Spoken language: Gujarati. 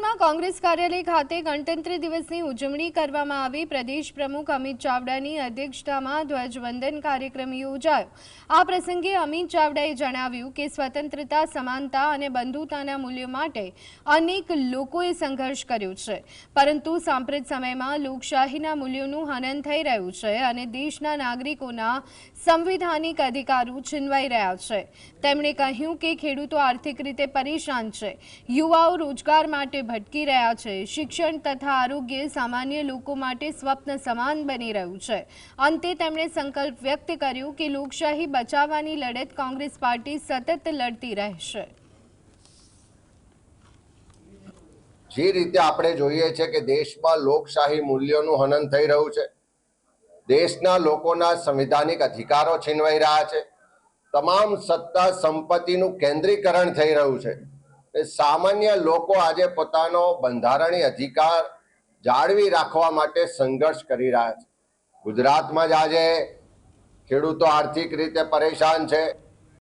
અમદાવાદમાં કોંગ્રેસ કાર્યાલય ખાતે ગણતંત્ર દિવસની ઉજવણી કરવામાં આવી। પ્રદેશ પ્રમુખ અમિત ચાવડાની અધ્યક્ષતામાં ધ્વજવંદન કાર્યક્રમ યોજાયો। આ પ્રસંગે અમિત ચાવડાએ જણાવ્યું કે સ્વતંત્રતા, સમાનતા અને બંધુતાના મૂલ્યો માટે અનેક લોકોએ સંઘર્ષ કર્યો છે, પરંતુ સાંપ્રત સમયમાં લોકશાહીના મૂલ્યોનું હનન થઈ રહ્યું છે અને દેશના નાગરિકોના સંવિધાનિક અધિકારો છીનવાઈ રહ્યા છે। તેમણે કહ્યું કે ખેડૂતો આર્થિક રીતે પરેશાન છે, યુવાઓ રોજગાર માટે ભટકી રહ્યા છે, શિક્ષણ તથા આરોગ્ય સામાન્ય લોકો માટે સ્વપ્ન સમાન બની રહ્યું છે। અંતે તેમણે સંકલ્પ વ્યક્ત કર્યો કે લોકશાહી બચાવવાની લડત કોંગ્રેસ પાર્ટી સતત લડતી રહેશે। જે રીતે આપણે જોઈએ છે કે દેશમાં લોકશાહી મૂલ્યોનું હનન થઈ રહ્યું છે, દેશના લોકોના સંવિધાનિક અધિકારો છીનવાઈ રહ્યા છે, તમામ સત્તા સંપત્તિનું કેન્દ્રીકરણ થઈ રહ્યું છે। સામાન્ય લોકો આજે પોતાનો બંધારણીય અધિકાર જાળવી રાખવા માટે સંઘર્ષ કરી રહ્યા છે। ગુજરાતમાં જ આજે ખેડૂતો આર્થિક રીતે પરેશાન છે,